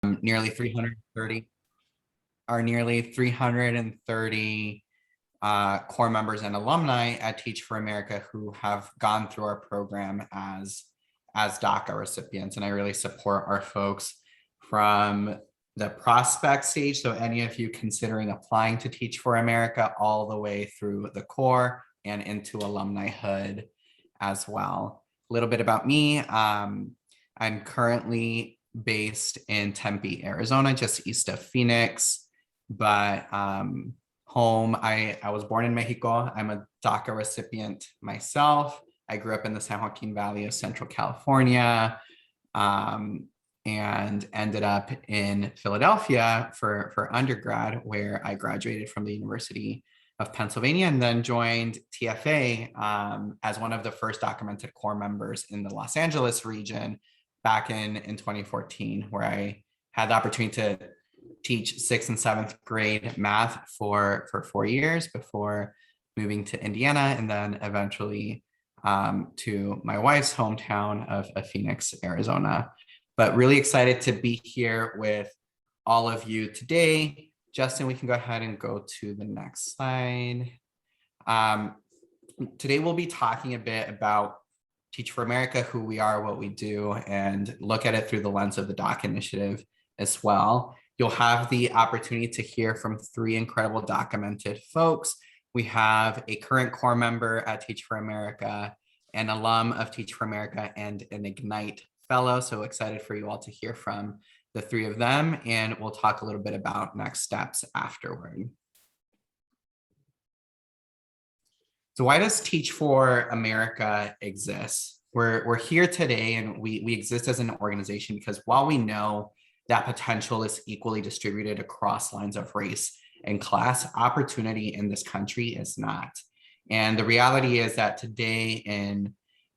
nearly 330 our nearly 330 core members and alumni at Teach for America who have gone through our program as DACA recipients. And I really support our folks from the prospect stage. So any of you considering applying to Teach for America all the way through the core and into alumnihood as well. A little bit about me. I'm currently based in Tempe, Arizona, just east of Phoenix, but home, I was born in Mexico. I'm a DACA recipient myself. I grew up in the San Joaquin Valley of Central California, and ended up in Philadelphia for undergrad, where I graduated from the University of Pennsylvania and then joined TFA as one of the first documented core members in the Los Angeles region back in 2014, where I had the opportunity to teach 6th and 7th grade math for 4 years before moving to Indiana, and then eventually to my wife's hometown of Phoenix, Arizona. But really excited to be here with all of you today. Justin, we can go ahead and go to the next slide. Today we'll be talking a bit about Teach for America, who we are, what we do, and look at it through the lens of the DACA initiative as well. You'll have the opportunity to hear from 3 incredible documented folks. We have a current core member at Teach for America, an alum of Teach for America, and an Ignite fellow. So excited for you all to hear from the 3 of them, and we'll talk a little bit about next steps afterward. So why does Teach for America exist? We're here today, and we exist as an organization because while we know that potential is equally distributed across lines of race and class, opportunity in this country is not. And the reality is that today in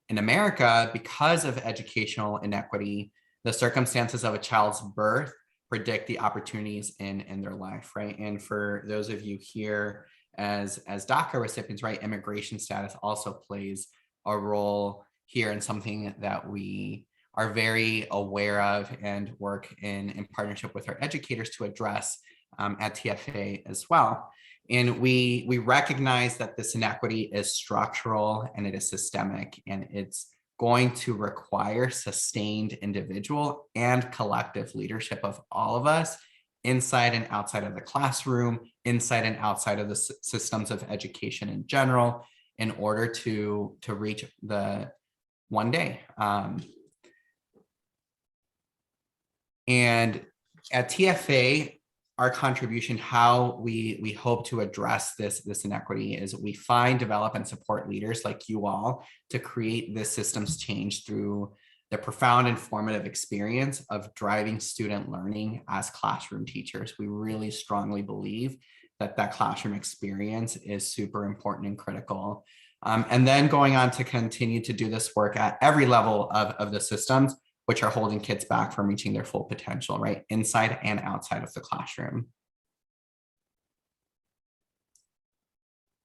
America, because of educational inequity, the circumstances of a child's birth predict the opportunities in their life, right? And for those of you here as DACA recipients, right, immigration status also plays a role here, and something that we are very aware of and work in partnership with our educators to address at TFA as well. And we recognize that this inequity is structural and it is systemic, and it's going to require sustained individual and collective leadership of all of us inside and outside of the classroom, inside and outside of the systems of education in general, in order to reach the one day. And at TFA, our contribution, how we hope to address this inequity, is we find, develop, and support leaders like you all to create this systems change through the profound and formative experience of driving student learning as classroom teachers. We really strongly believe that classroom experience is super important and critical. And then going on to continue to do this work at every level of the systems, which are holding kids back from reaching their full potential, right? Inside and outside of the classroom.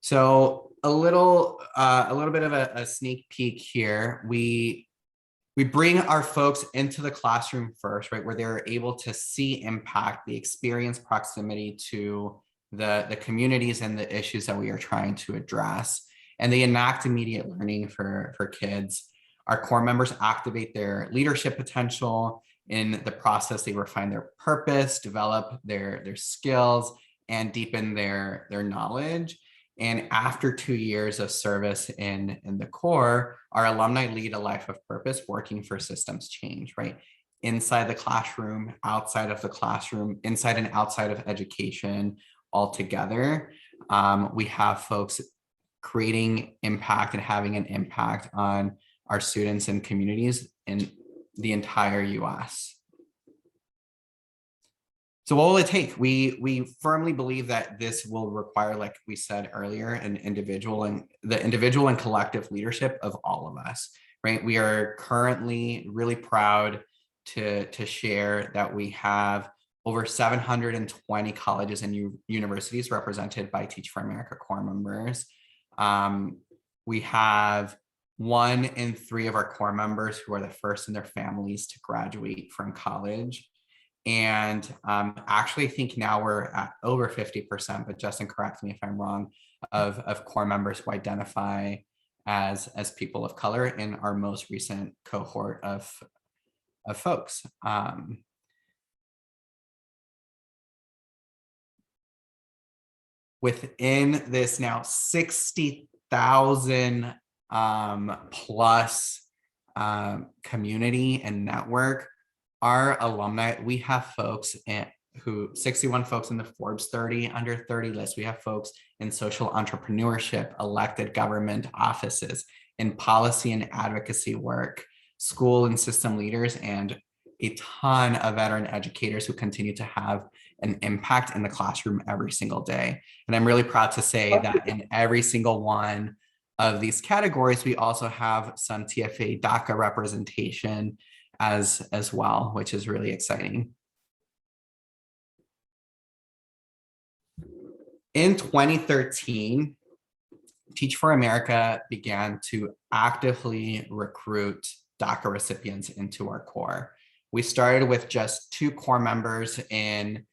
So a little bit of a sneak peek here. We bring our folks into the classroom first, right? Where they're able to see impact, the experience, proximity to the communities and the issues that we are trying to address. And they enact immediate learning for kids. Our core members activate their leadership potential. In the process, they refine their purpose, develop their skills, and deepen their knowledge. And after 2 years of service in the core, our alumni lead a life of purpose, working for systems change, right? Inside the classroom, outside of the classroom, inside and outside of education all together. We have folks creating impact and having an impact on our students and communities in the entire US. So what will it take? We firmly believe that this will require, like we said earlier, the individual and collective leadership of all of us, right? We are currently really proud to share that we have over 720 colleges and universities represented by Teach for America core members. We have 1 in 3 of our core members who are the first in their families to graduate from college. And actually, I think now we're at over 50%, but Justin, correct me if I'm wrong, of core members who identify as people of color in our most recent cohort of folks. Within this now 60,000 plus community and network, our alumni, we have folks who 61 folks in the Forbes 30 under 30 list. We have folks in social entrepreneurship, elected government offices, in policy and advocacy work, school and system leaders, and a ton of veteran educators who continue to have an impact in the classroom every single day. And I'm really proud to say that in every single one of these categories, we also have some TFA DACA representation as well, which is really exciting. In 2013, Teach for America began to actively recruit DACA recipients into our core. We started with just 2 core members in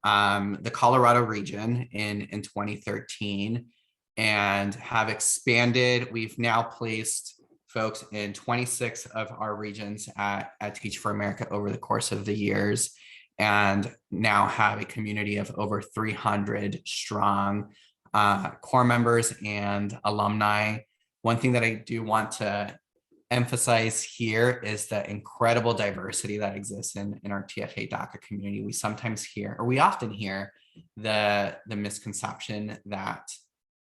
the Colorado region in 2013 and have expanded. We've now placed folks in 26 of our regions at Teach for America over the course of the years, and now have a community of over 300 strong core members and alumni. One thing that I do want to emphasize here is the incredible diversity that exists in our TFA DACA community. We sometimes hear, or we often hear, the misconception that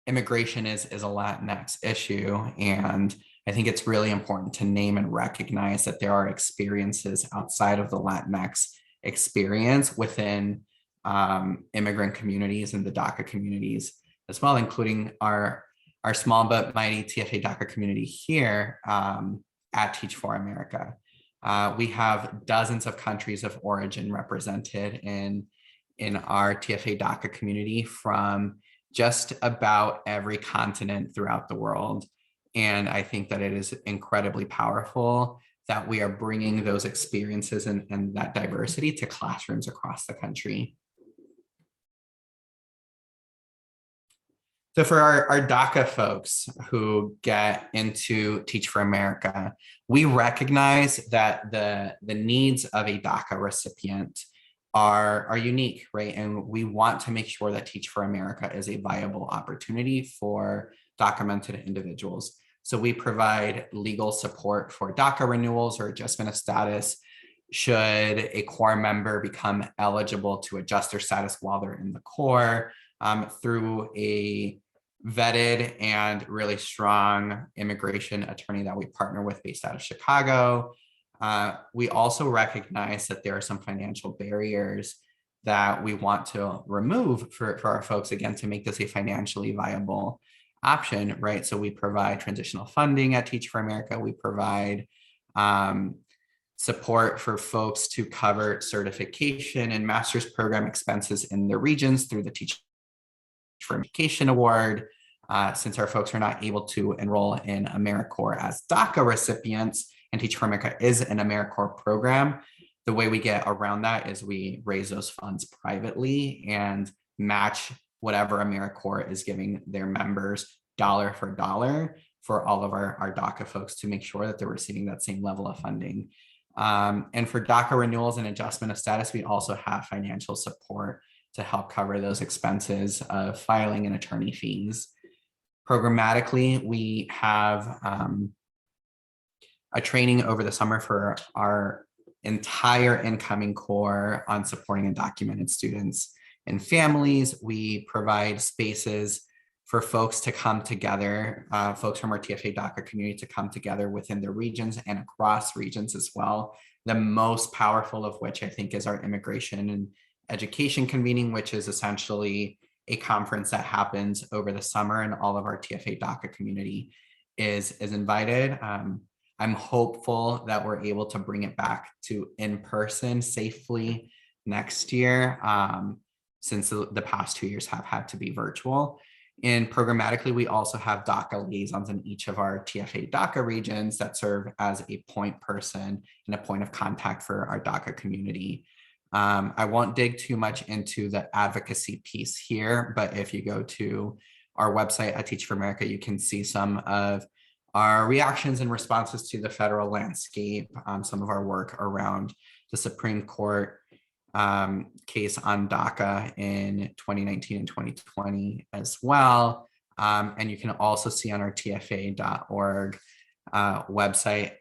immigration is a Latinx issue. And I think it's really important to name and recognize that there are experiences outside of the Latinx experience within immigrant communities and the DACA communities as well, including our small but mighty TFA DACA community here at Teach for America. We have dozens of countries of origin represented in our TFA DACA community from just about every continent throughout the world. And I think that it is incredibly powerful that we are bringing those experiences and that diversity to classrooms across the country. So for our DACA folks who get into Teach for America, we recognize that the needs of a DACA recipient are unique, right? And we want to make sure that Teach for America is a viable opportunity for documented individuals. So we provide legal support for DACA renewals or adjustment of status should a core member become eligible to adjust their status while they're in the core, through a vetted and really strong immigration attorney that we partner with based out of Chicago. We also recognize that there are some financial barriers that we want to remove for our folks, again, to make this a financially viable option, right? So we provide transitional funding at Teach for America. We provide support for folks to cover certification and master's program expenses in their regions through the Teach for Education Award. Since our folks are not able to enroll in AmeriCorps as DACA recipients, and Teach for America is an AmeriCorps program, the way we get around that is we raise those funds privately and match whatever AmeriCorps is giving their members dollar for dollar for all of our DACA folks to make sure that they're receiving that same level of funding. And for DACA renewals and adjustment of status, we also have financial support to help cover those expenses of filing and attorney fees. Programmatically, we have a training over the summer for our entire incoming core on supporting undocumented students and families. We provide spaces for folks to come together, folks from our TFA DACA community to come together within their regions and across regions as well. The most powerful of which I think is our immigration and education convening, which is essentially a conference that happens over the summer, and all of our TFA DACA community is invited. I'm hopeful that we're able to bring it back to in person safely next year, since the past 2 years have had to be virtual. And programmatically, we also have DACA liaisons in each of our TFA DACA regions that serve as a point person and a point of contact for our DACA community. I won't dig too much into the advocacy piece here, but if you go to our website at Teach for America, you can see some of our reactions and responses to the federal landscape, some of our work around the Supreme Court case on DACA in 2019 and 2020 as well. And you can also see on our TFA.org website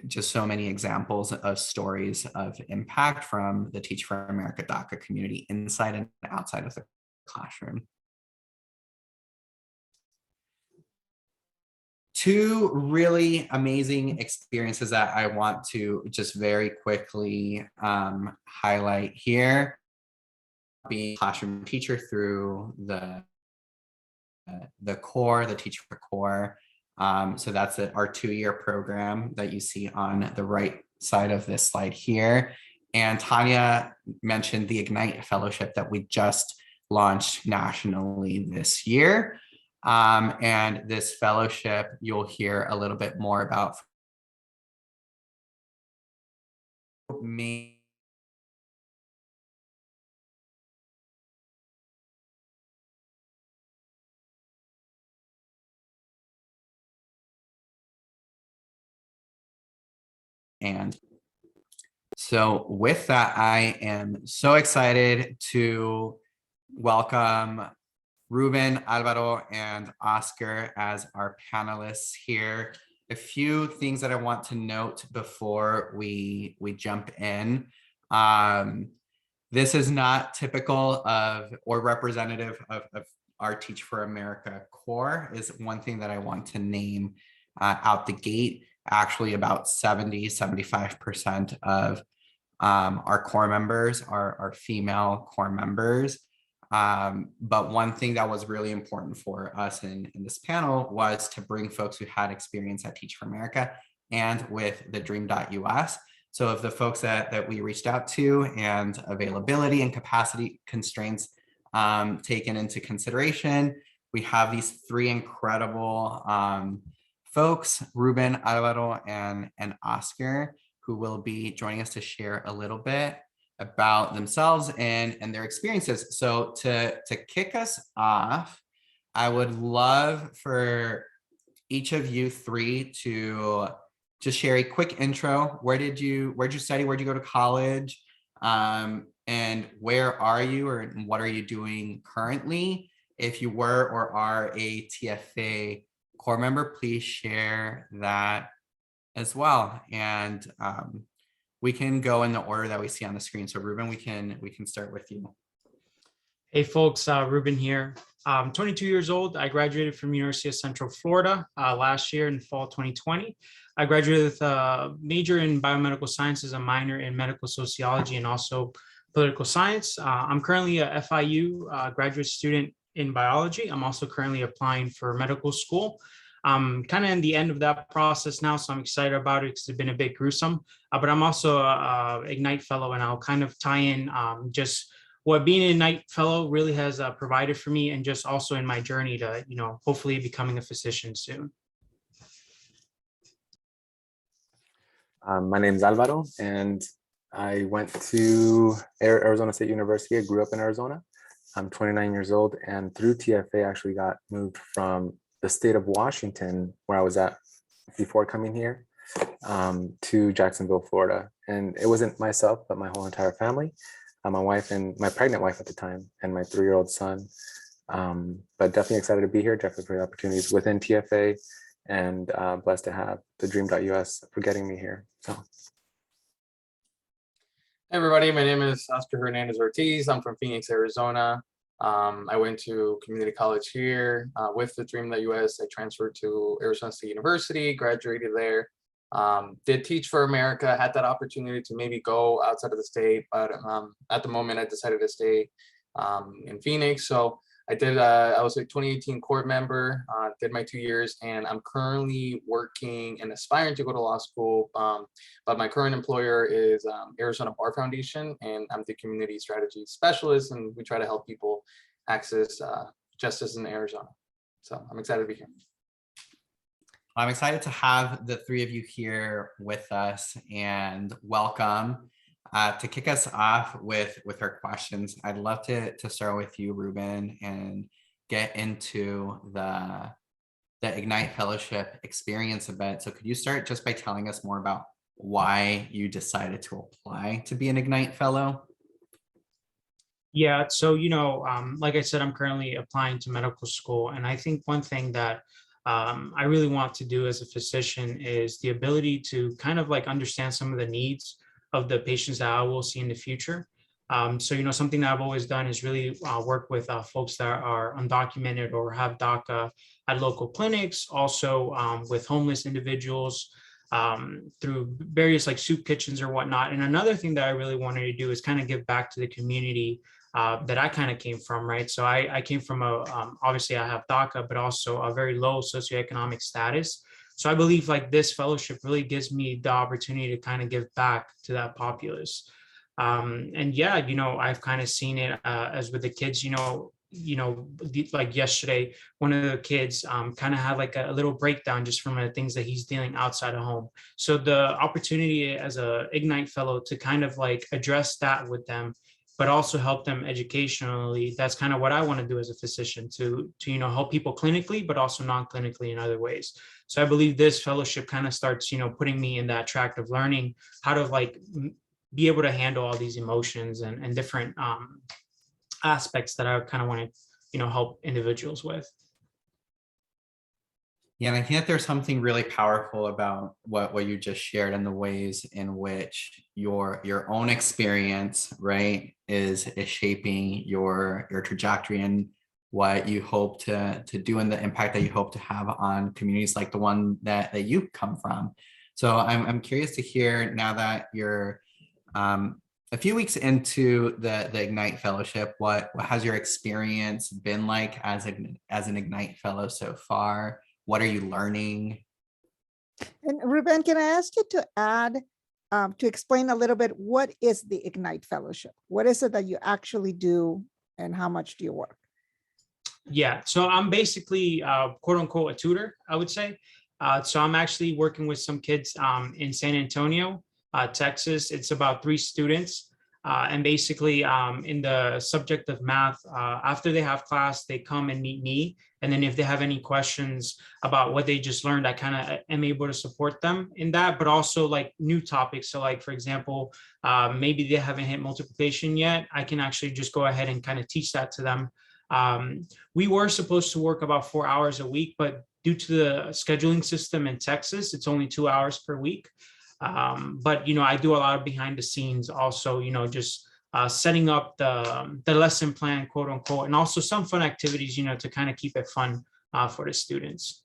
just so many examples of stories of impact from the Teach for America DACA community inside and outside of the classroom. Two really amazing experiences that I want to just very quickly highlight here. Being a classroom teacher through the core, the Teach for Core. So that's our 2-year program that you see on the right side of this slide here. And Tanya mentioned the Ignite Fellowship that we just launched nationally this year. And this fellowship, you'll hear a little bit more about. And so with that, I am so excited to welcome Ruben, Alvaro, and Oscar as our panelists here. A few things that I want to note before we jump in. This is not typical of or representative of our Teach for America core, is one thing that I want to name out the gate. Actually, about 75% of our core members are female core members. But one thing that was really important for us in this panel was to bring folks who had experience at Teach for America and with TheDream.Us. So of the folks that we reached out to, and availability and capacity constraints taken into consideration, we have these 3 incredible folks, Ruben, Alvaro, and Oscar, who will be joining us to share a little bit about themselves and their experiences. So to kick us off, I would love for each of you 3 to just share a quick intro. Where'd you study? Where'd you go to college? And where are you, or what are you doing currently? If you were or are a TFA core member, please share that as well. And we can go in the order that we see on the screen. So Ruben, we can start with you. Hey folks, Ruben here. I'm 22 years old. I graduated from University of Central Florida last year in fall 2020. I graduated with a major in biomedical sciences, a minor in medical sociology, and also political science. I'm currently a FIU graduate student in biology. I'm also currently applying for medical school. I'm kind of in the end of that process now, so I'm excited about it because it's been a bit gruesome. But I'm also a Ignite Fellow, and I'll kind of tie in just what being an Ignite Fellow really has provided for me, and just also in my journey to, hopefully becoming a physician soon. My name is Alvaro, and I went to Arizona State University. I grew up in Arizona. I'm 29 years old, and through TFA, actually got moved from the state of Washington, where I was at before coming here, to Jacksonville, Florida. And it wasn't myself, but my whole entire family, my wife and my pregnant wife at the time, and my 3-year-old son. But definitely excited to be here, definitely for the opportunities within TFA, and blessed to have TheDream.Us for getting me here. So. Hey everybody, my name is Oscar Hernandez Ortiz. I'm from Phoenix, Arizona. I went to community college here with TheDream.Us. I transferred to Arizona State University, graduated there. Did Teach for America, had that opportunity to maybe go outside of the state, but at the moment I decided to stay in Phoenix. So I did, I was a 2018 court member, did my 2 years, and I'm currently working and aspiring to go to law school. But my current employer is Arizona Bar Foundation, and I'm the community strategy specialist, and we try to help people access justice in Arizona. So I'm excited to be here. I'm excited to have the 3 of you here with us, and welcome. To kick us off with our questions, I'd love to start with you, Ruben, and get into the Ignite Fellowship experience a bit. So could you start just by telling us more about why you decided to apply to be an Ignite Fellow? Yeah, so like I said, I'm currently applying to medical school, and I think one thing that I really want to do as a physician is the ability to kind of like understand some of the needs of the patients that I will see in the future. So something that I've always done is really work with folks that are undocumented or have DACA at local clinics, also with homeless individuals through various like soup kitchens or whatnot. And another thing that I really wanted to do is kind of give back to the community that I kind of came from, right? So I came from obviously I have DACA, but also a very low socioeconomic status. So I believe like this fellowship really gives me the opportunity to kind of give back to that populace. And yeah, I've kind of seen it as with the kids, like yesterday, one of the kids kind of had like a little breakdown just from the things that he's dealing outside of home. So the opportunity as a Ignite fellow to kind of like address that with them, but also help them educationally. That's kind of what I want to do as a physician to help people clinically, but also non-clinically in other ways. So I believe this fellowship kind of starts, putting me in that track of learning how to like be able to handle all these emotions and different aspects that I kind of want to, help individuals with. Yeah, and I think that there's something really powerful about what you just shared and the ways in which your own experience, right, is shaping your trajectory and what you hope to do and the impact that you hope to have on communities like the one that you come from. So I'm curious to hear now that you're a few weeks into the Ignite Fellowship, what has your experience been like as an Ignite Fellow so far? What are you learning? And Ruben, can I ask you to add, to explain a little bit, what is the Ignite Fellowship? What is it that you actually do and how much do you work? Yeah, so I'm basically quote unquote a tutor, I would say. So I'm actually working with some kids in San Antonio, Texas. It's about 3 students. And basically in the subject of math, after they have class, they come and meet me. And then if they have any questions about what they just learned, I kind of am able to support them in that, but also like new topics. So like, for example, maybe they haven't hit multiplication yet. I can actually just go ahead and kind of teach that to them. We were supposed to work about 4 hours a week, but due to the scheduling system in Texas, it's only 2 hours per week. But I do a lot of behind the scenes also, just setting up the lesson plan, quote unquote, and also some fun activities, to kind of keep it fun for the students.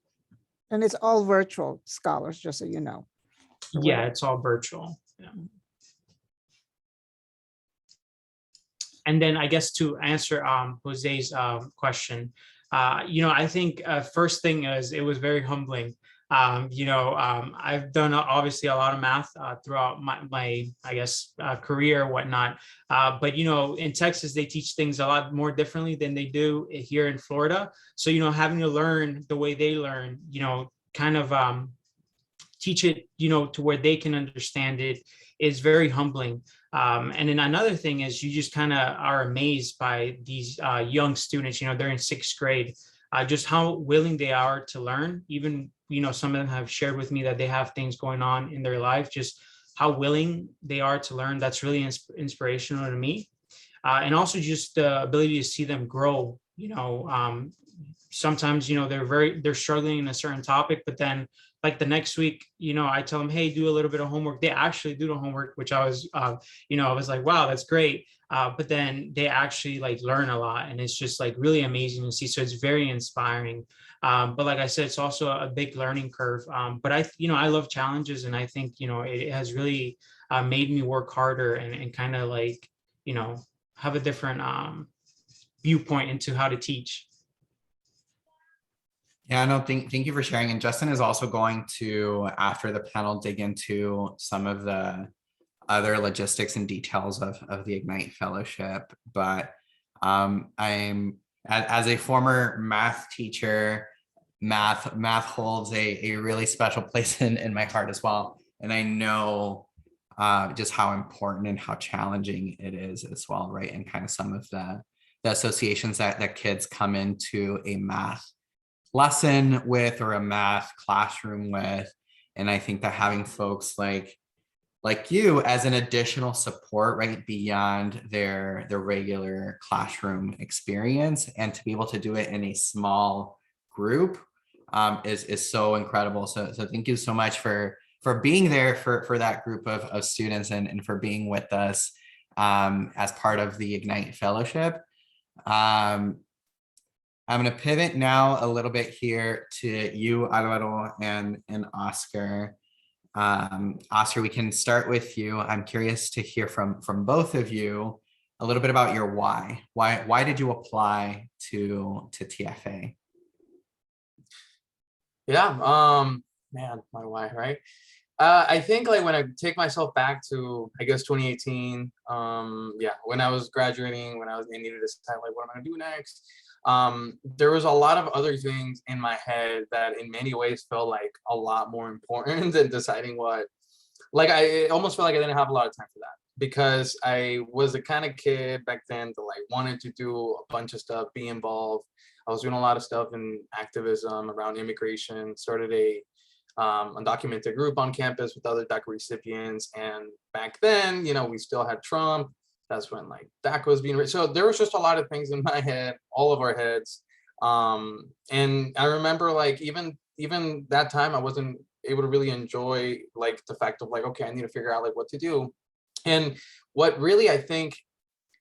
And it's all virtual scholars, just so you know. Yeah, it's all virtual. Yeah. And then I guess to answer Jose's question, I think first thing is it was very humbling. I've done obviously a lot of math throughout my I guess, career or whatnot. But, in Texas, they teach things a lot more differently than they do here in Florida. So, having to learn the way they learn, kind of teach it, to where they can understand it is very humbling. And then another thing is you just kind of are amazed by these young students, they're in 6th grade, just how willing they are to learn. Even, some of them have shared with me that they have things going on in their life, just how willing they are to learn. That's really inspirational to me. And also just the ability to see them grow, sometimes, they're struggling in a certain topic, but then like the next week, I tell them, hey, do a little bit of homework. They actually do the homework, which I was, I was like, wow, that's great. But then they actually like learn a lot, and it's just like really amazing to see. So it's very inspiring. But like I said, it's also a big learning curve. But I love challenges, and I think, it has really made me work harder and kind of like, have a different viewpoint into how to teach. Yeah, no, thank you for sharing. And Justin is also going to, after the panel, dig into some of the other logistics and details of the Ignite Fellowship. But I'm, as a former math teacher, math holds a really special place in my heart as well. And I know just how important and how challenging it is as well, right? And kind of some of the associations that kids come into a math lesson with or a math classroom with. And I think that having folks like you as an additional support, right, beyond their regular classroom experience, and to be able to do it in a small group is so incredible. So thank you so much for being there for that group of students, and for being with us as part of the Ignite Fellowship. I'm going to pivot now a little bit here to you, Alvaro, and Oscar. Oscar, we can start with you. I'm curious to hear from both of you a little bit about your why. Why did you apply to TFA? Yeah, man, my why, right? I think like when I take myself back to, I guess, 2018, yeah, when I was graduating, when I needed to decide like what am I gonna do next. There was a lot of other things in my head that in many ways felt like a lot more important than deciding what, like I almost felt like I didn't have a lot of time for that because I was the kind of kid back then that like wanted to do a bunch of stuff, be involved. I was doing a lot of stuff in activism around immigration, started a undocumented group on campus with other DACA recipients. And back then, you know, we still had Trump. That's when like DACA was being so there was just a lot of things in my head, all of our heads. And I remember like even that time I wasn't able to really enjoy like the fact of like, okay, I need to figure out like what to do. And what really I think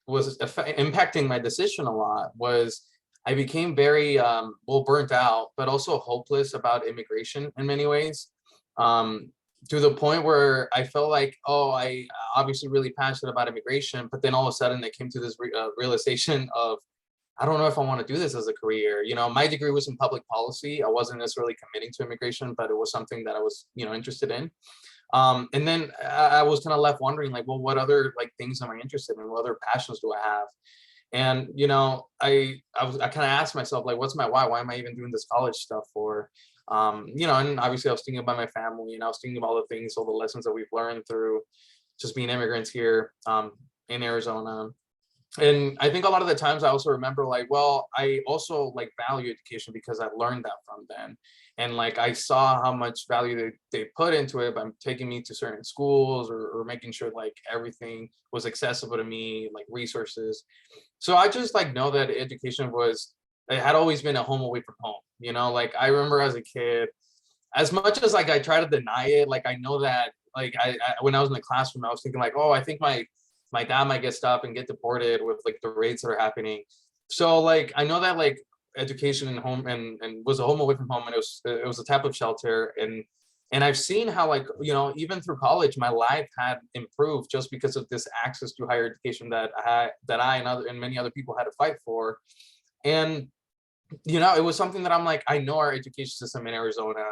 was impacting my decision a lot was I became very well burnt out, but also hopeless about immigration in many ways. Um, to the point where I felt like, oh, I obviously really passionate about immigration, but then all of a sudden it came to this realization of, I don't know if I want to do this as a career. You know, my degree was in public policy. I wasn't necessarily committing to immigration, but it was something that I was, you know, interested in. And then I was kind of left wondering, like, well, what other like things am I interested in? What other passions do I have? And you know, I kind of asked myself, like, what's my why? Why am I even doing this college stuff for? You know, and obviously I was thinking about my family, and I was thinking about all the things, all the lessons that we've learned through just being immigrants here in Arizona. And I think a lot of the times I also remember like, well, I also like value education because I learned that from them. And like I saw how much value they put into it by taking me to certain schools, or making sure like everything was accessible to me, like resources. So I just like know that education was, it had always been a home away from home. You know, like I remember as a kid, as much as like I try to deny it, like I know that like I when I was in the classroom, I was thinking like, oh, I think my dad might get stopped and get deported with like the raids that are happening. So like I know that like education and home and was a home away from home, and it was a type of shelter. And I've seen how like, you know, even through college, my life had improved just because of this access to higher education that I and many other people had to fight for. And you know, it was something that I'm like, I know our education system in Arizona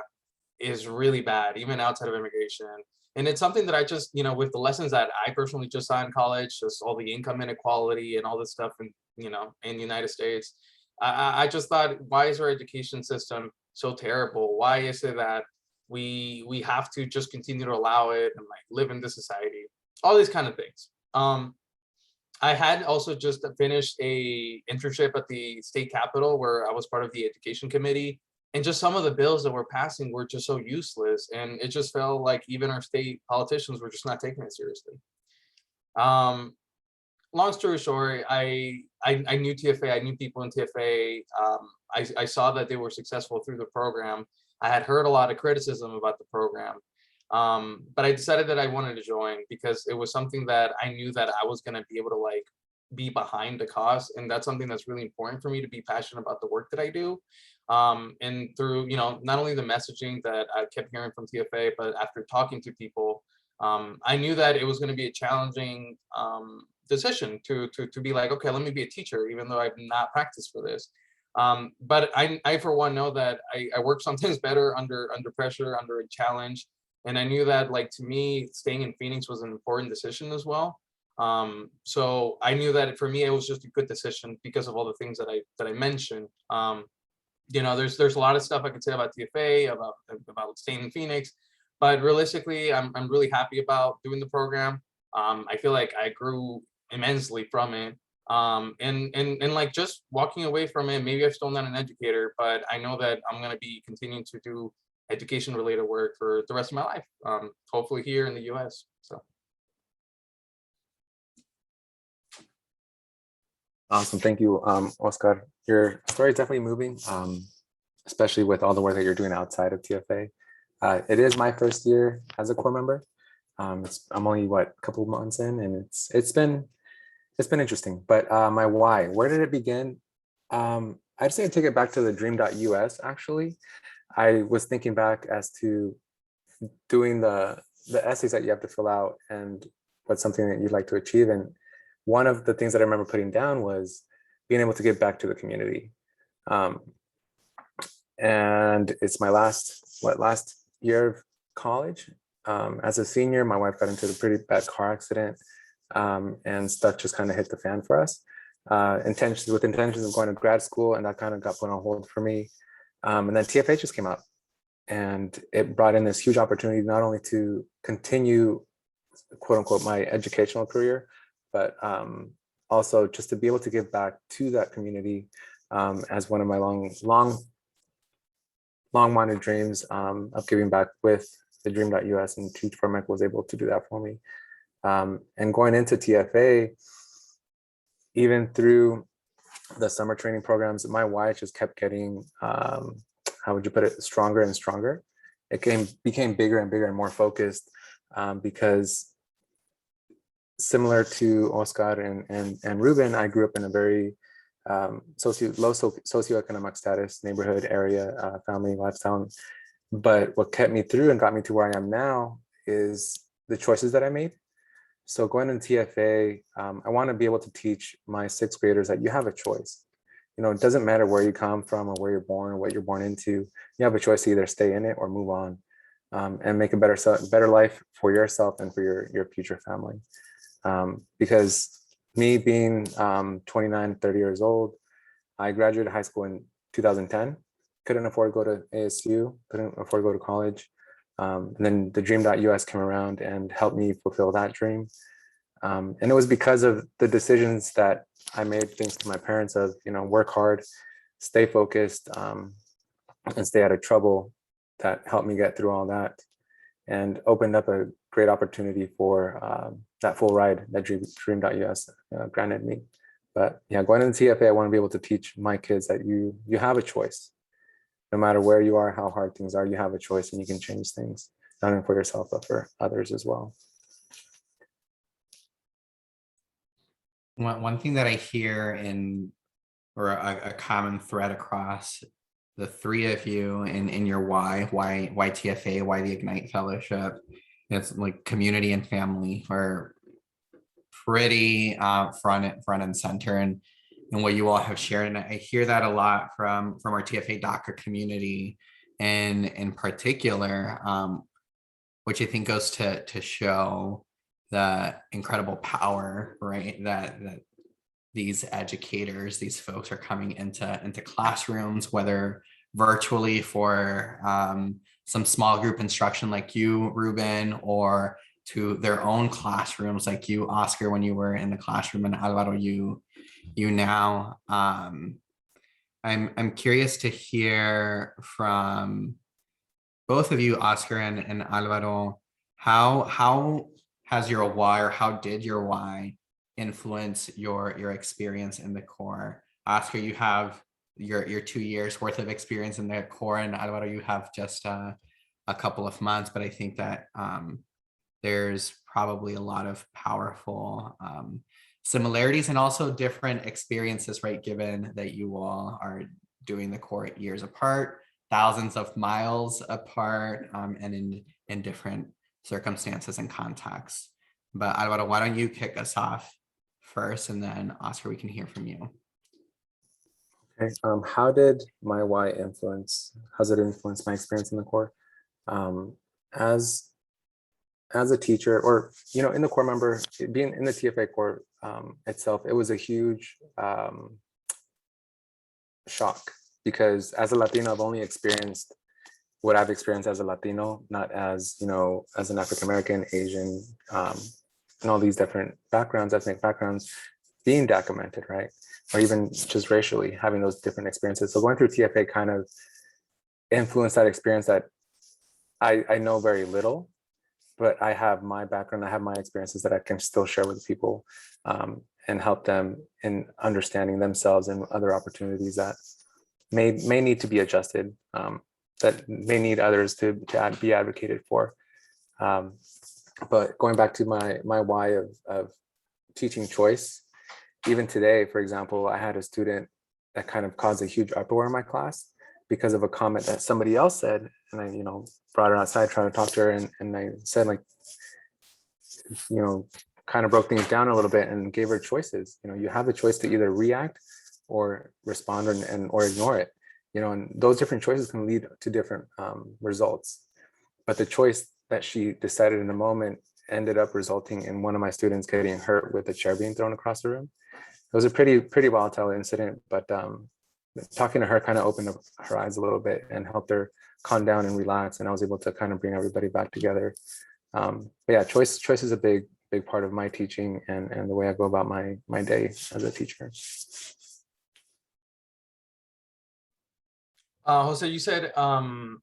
is really bad, even outside of immigration. And it's something that I just, you know, with the lessons that I personally just saw in college, just all the income inequality and all this stuff, in, you know, in the United States, I just thought, why is our education system so terrible? Why is it that we have to just continue to allow it and like live in this society? All these kind of things. I had also just finished a internship at the state capitol where I was part of the education committee, and just some of the bills that were passing were just so useless, and it just felt like even our state politicians were just not taking it seriously. Um, Long story short, I knew TFA, I knew people in TFA. I saw that they were successful through the program. I had heard a lot of criticism about the program, but I decided that I wanted to join because it was something that I knew that I was going to be able to like be behind the cause, and that's something that's really important for me, to be passionate about the work that I do. And through, you know, not only the messaging that I kept hearing from TFA, but after talking to people, I knew that it was going to be a challenging decision to be like, okay, let me be a teacher, even though I've not practiced for this. But I for one know that I work sometimes better under pressure, under a challenge. And I knew that like to me, staying in Phoenix was an important decision as well. So I knew that for me, it was just a good decision because of all the things that I mentioned. You know, there's a lot of stuff I could say about TFA, about staying in Phoenix, But realistically, I'm really happy about doing the program. I feel like I grew immensely from it. And like just walking away from it, maybe I'm still not an educator, but I know that I'm gonna be continuing to do education related work for the rest of my life. Hopefully here in the US. So Awesome. Thank you, Oscar. Your story is definitely moving, especially with all the work that you're doing outside of TFA. It is my first year as a core member. I'm only a couple of months in, and it's been interesting. But my why, where did it begin? I'd say I take it back to the TheDream.Us. Actually, I was thinking back as to doing the essays that you have to fill out and what's something that you'd like to achieve. And one of the things that I remember putting down was being able to give back to the community. And it's my last year of college. As a senior, my wife got into a pretty bad car accident, and stuff just kind of hit the fan for us. Intentions of going to grad school, and that kind of got put on hold for me. And then TFA just came up, and it brought in this huge opportunity not only to continue, quote unquote, my educational career, but also just to be able to give back to that community, as one of my long-wanted dreams, of giving back with TheDream.Us, and Teach for America was able to do that for me. And going into TFA, even through the summer training programs, my why just kept getting, how would you put it, stronger and stronger. It became bigger and bigger and more focused, because similar to Oscar and Ruben, I grew up in a very low socioeconomic status neighborhood area, family lifestyle. But what kept me through and got me to where I am now is the choices that I made. So going into TFA, I want to be able to teach my sixth graders that you have a choice. You know, it doesn't matter where you come from or where you're born or what you're born into. You have a choice to either stay in it or move on, and make a better life for yourself and for your future family. Because me being 29, 30 years old, I graduated high school in 2010, couldn't afford to go to ASU, couldn't afford to go to college. And then the TheDream.Us came around and helped me fulfill that dream. And it was because of the decisions that I made, thanks to my parents, of, you know, work hard, stay focused, and stay out of trouble, that helped me get through all that and opened up a great opportunity for that full ride that TheDream.Us granted me. But yeah, going into TFA, I want to be able to teach my kids that you have a choice. No matter where you are, how hard things are, you have a choice and you can change things, not only for yourself, but for others as well. One thing that I hear or a common thread across the three of you in your why TFA, why the Ignite Fellowship, it's like community and family are pretty front and center, and what you all have shared. And I hear that a lot from our TFA DACA community, and in particular, which I think goes to show the incredible power, right, that these educators, these folks are coming into classrooms, whether virtually for some small group instruction like you, Ruben, or to their own classrooms like you, Oscar, when you were in the classroom, and Alvaro, you now. I'm curious to hear from both of you, Oscar and Alvaro, how has your why, or how did your why influence your experience in the core? Oscar, you have your 2 years worth of experience in the core, and Alvaro, you have just a couple of months. But I think that there's probably a lot of powerful similarities and also different experiences, right? Given that you all are doing the core years apart, thousands of miles apart, and in different circumstances and contexts. But Alvaro, why don't you kick us off first, and then Oscar, we can hear from you. Okay. How did my why how's it influence my experience in the core? As a teacher, or, you know, in the core member, being in the TFA core itself, it was a huge shock, because as a Latino, I've only experienced what I've experienced as a Latino, not as, you know, as an African American, Asian, and all these different backgrounds, ethnic backgrounds being documented, right? Or even just racially having those different experiences. So going through TFA kind of influenced that experience that I know very little, but I have my background, I have my experiences that I can still share with people, and help them in understanding themselves and other opportunities that may need to be adjusted, that may need others to be advocated for. But going back to my why of teaching choice, even today, for example, I had a student that kind of caused a huge uproar in my class because of a comment that somebody else said. And I, you know, brought her outside, trying to talk to her. And I said, like, you know, kind of broke things down a little bit and gave her choices. You know, you have the choice to either react or respond or ignore it. You know, and those different choices can lead to different results. But the choice that she decided in the moment ended up resulting in one of my students getting hurt with a chair being thrown across the room. It was a pretty volatile incident, but talking to her kind of opened up her eyes a little bit and helped her calm down and relax. And I was able to kind of bring everybody back together. But yeah, choice is a big part of my teaching and the way I go about my day as a teacher. Jose, you said, or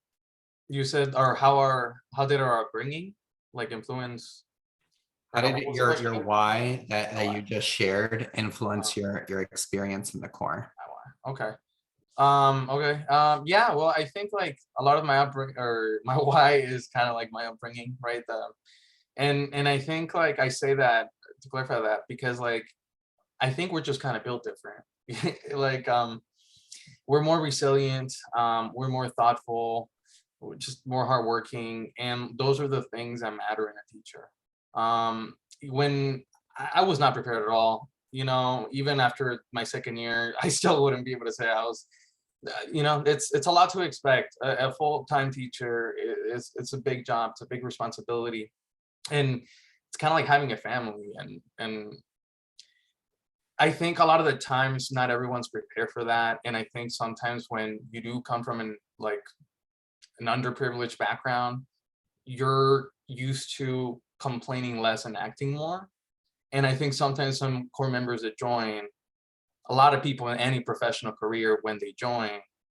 how did our upbringing like influence? How or did what was the your question? why that Why. you just shared influence your experience in the core? Okay. Okay. Yeah, well, I think like a lot of my upbringing or my why is kind of like my upbringing, right? And I think like I say that to clarify that because like I think we're just kind of built different. Like we're more resilient, we're more thoughtful, we're just more hardworking, and those are the things that matter in a teacher. When I was not prepared at all, you know, even after my second year, I still wouldn't be able to say I was. You know, it's a lot to expect. A full-time teacher it's a big job, it's a big responsibility, and it's kind of like having a family. And I think a lot of the times not everyone's prepared for that. And I think sometimes when you do come from an underprivileged background, you're used to complaining less and acting more. And I think sometimes some core members that join, a lot of people in any professional career when they join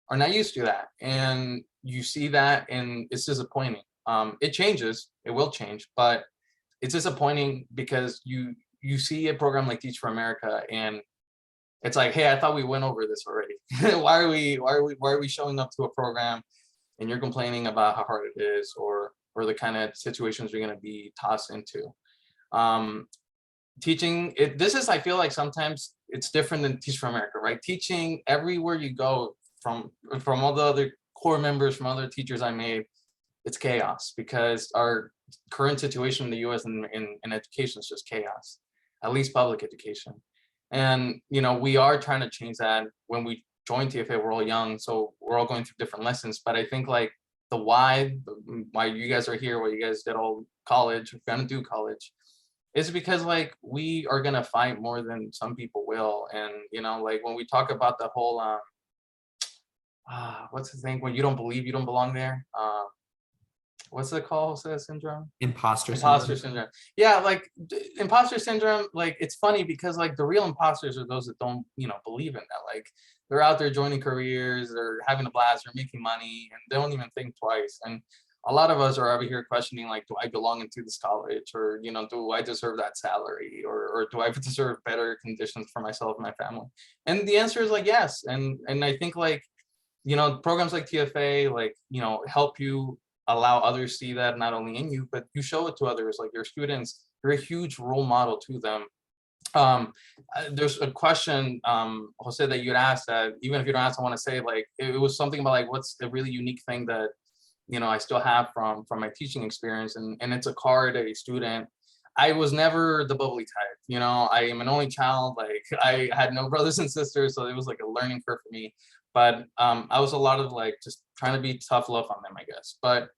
are not used to that. And you see that and it's disappointing. It changes, it will change, but it's disappointing because you see a program like Teach for America and it's like, hey, I thought we went over this already. why are we showing up to a program and you're complaining about how hard it is or the kind of situations you're going to be tossed into? Teaching it, this is, I feel like sometimes it's different than Teach for America, right? Teaching everywhere you go, from all the other core members, from other teachers I made, it's chaos because our current situation in the US in education is just chaos, at least public education. And you know, we are trying to change that. When we joined TFA, we're all young, so we're all going through different lessons. But I think like the why you guys are here, why you guys did all college, gonna do college, is because like we are gonna fight more than some people will. And you know, like when we talk about the whole what's the thing when you don't believe you don't belong there, what's it called? What's that syndrome? Imposter Imposter syndrome. syndrome. Yeah, like imposter syndrome, like it's funny because like the real imposters are those that don't, you know, believe in that. Like they're out there joining careers, they're having a blast, they're making money, and they don't even think twice. And a lot of us are over here questioning, like, do I belong into this college? Or, you know, do I deserve that salary? Or do I deserve better conditions for myself and my family? And the answer is like, yes. And I think like, you know, programs like TFA, like, you know, help you allow others see that not only in you, but you show it to others, like your students. You're a huge role model to them. There's a question, Jose, that you'd asked that even if you don't ask, I want to say, like, it was something about like, what's the really unique thing that, you know, I still have from my teaching experience, and it's a card, a student. I was never the bubbly type, you know. I am an only child, like I had no brothers and sisters, so it was like a learning curve for me. But I was a lot of like just trying to be tough love on them, I guess. But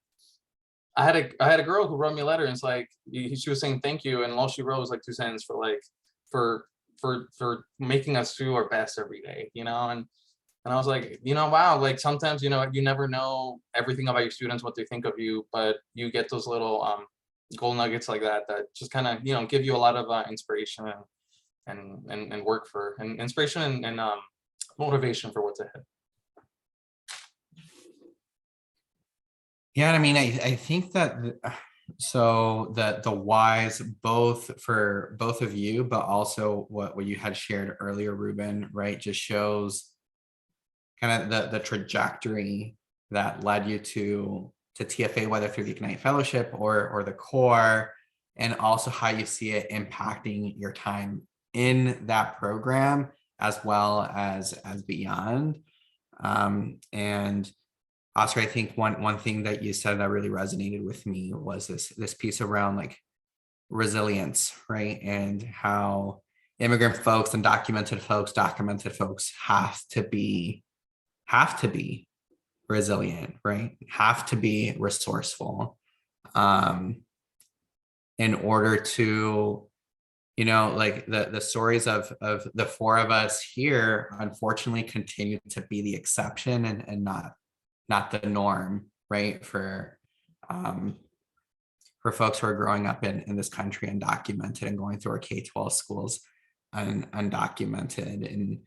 I had a girl who wrote me a letter, and it's like she was saying thank you, and all she wrote was like 2 sentences for like for making us do our best every day, you know. And And I was like, wow, like sometimes, you never know everything about your students, what they think of you, but you get those little gold nuggets like that just kind of, give you a lot of inspiration and work for, and inspiration and motivation for what's ahead. Yeah, I mean, I think that so the whys both for both of you, but also what you had shared earlier, Ruben, right, just shows kind of the trajectory that led you to TFA, whether through the Ignite Fellowship or the core, and also how you see it impacting your time in that program as well as beyond. And Oscar, I think one thing that you said that really resonated with me was this piece around like resilience, right? And how immigrant folks and documented folks have to be resilient, right? Have to be resourceful in order to, like the stories of the four of us here, unfortunately, continue to be the exception and not the norm, right? For folks who are growing up in this country undocumented and going through our K-12 schools undocumented. And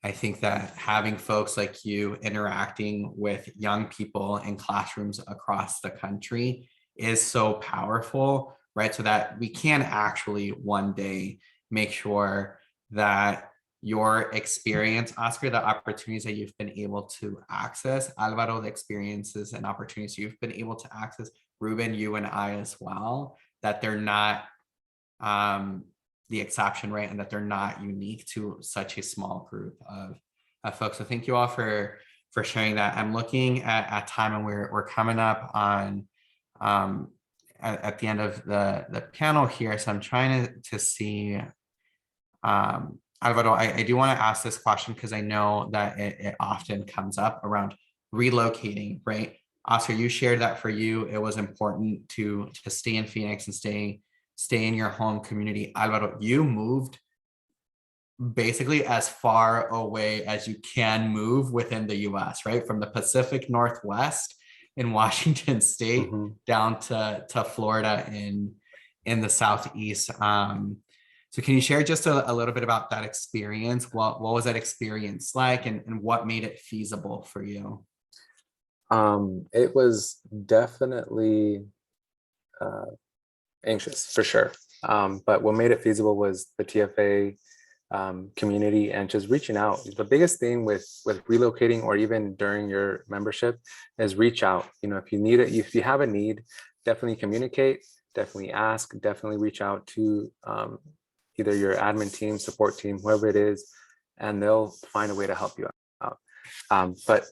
I think that having folks like you interacting with young people in classrooms across the country is so powerful, right? So that we can actually one day make sure that your experience, Oscar, the opportunities that you've been able to access, Alvaro, the experiences and opportunities you've been able to access, Ruben, you and I as well, that they're not the exception, right? And that they're not unique to such a small group of folks. So thank you all for sharing that. I'm looking at time, and we're coming up on at the end of the panel here. So I'm trying to see. Alvaro, I do want to ask this question because I know that it often comes up around relocating, right? Oscar, you shared that for you, it was important to stay in Phoenix and stay in your home community. Alvaro, you moved basically as far away as you can move within the US, right? From the Pacific Northwest in Washington State down to Florida in the Southeast. So can you share just a little bit about that experience? What was that experience like, and what made it feasible for you? It was definitely anxious for sure. But what made it feasible was the TFA community and just reaching out. The biggest thing with relocating or even during your membership is reach out. If you need it, if you have a need, definitely communicate, definitely ask, definitely reach out to either your admin team, support team, whoever it is, and they'll find a way to help you out. But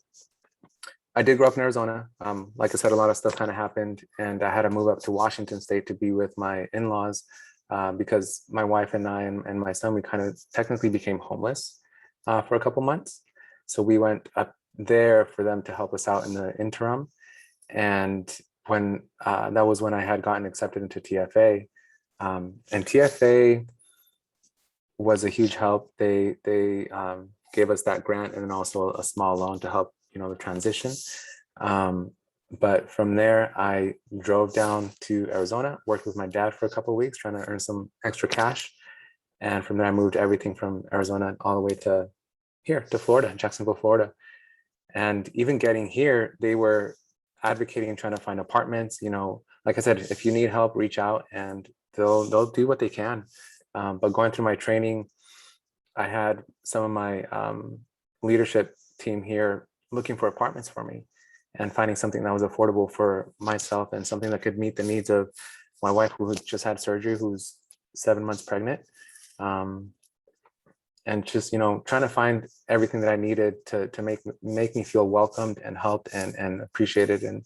I did grow up in Arizona. Like I said, a lot of stuff kind of happened, and I had to move up to Washington State to be with my in-laws because my wife and I and my son, we kind of technically became homeless for a couple months. So we went up there for them to help us out in the interim. And when that was when I had gotten accepted into TFA, and TFA was a huge help. They gave us that grant and then also a small loan to help the transition. But from there, I drove down to Arizona, worked with my dad for a couple of weeks, trying to earn some extra cash. And from there, I moved everything from Arizona all the way to here, to Florida, Jacksonville, Florida. And even getting here, they were advocating and trying to find apartments. Like I said, if you need help, reach out and they'll do what they can. But going through my training, I had some of my leadership team here looking for apartments for me and finding something that was affordable for myself and something that could meet the needs of my wife, who had just had surgery, who's 7 months pregnant. And just, trying to find everything that I needed to make me feel welcomed and helped and appreciated and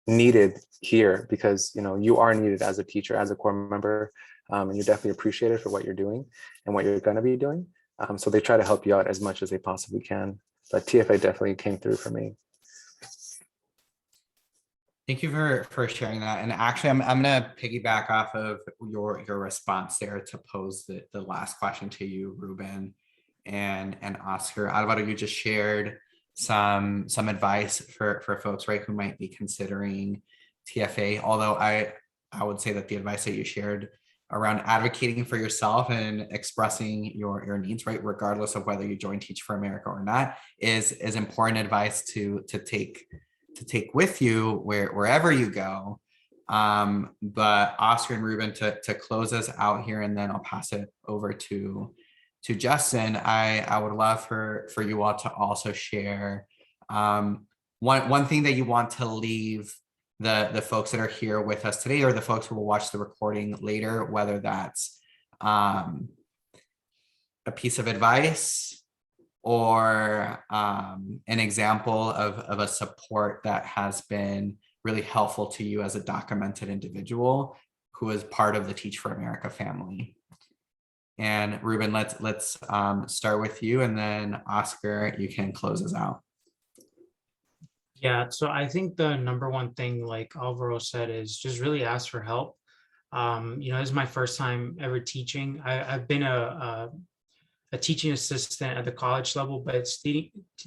needed here, because, you are needed as a teacher, as a core member, and you're definitely appreciated for what you're doing and what you're going to be doing. So they try to help you out as much as they possibly can. But TFA definitely came through for me. Thank you for sharing that. And actually, I'm going to piggyback off of your response there to pose the last question to you, Ruben. and Oscar. Alvaro, you just shared some advice for folks, right, who might be considering TFA. Although I would say that the advice that you shared around advocating for yourself and expressing your needs, right, regardless of whether you join Teach for America or not, is important advice to take with you wherever you go. But Oscar and Ruben, to close us out here, and then I'll pass it over to Justin. I would love for you all to also share one thing that you want to leave the folks that are here with us today, or the folks who will watch the recording later, whether that's a piece of advice or an example of a support that has been really helpful to you as a documented individual who is part of the Teach for America family. And Ruben, let's start with you, and then Oscar, you can close us out. Yeah, so I think the number one thing, like Alvaro said, is just really ask for help. This is my first time ever teaching. I've been a teaching assistant at the college level, but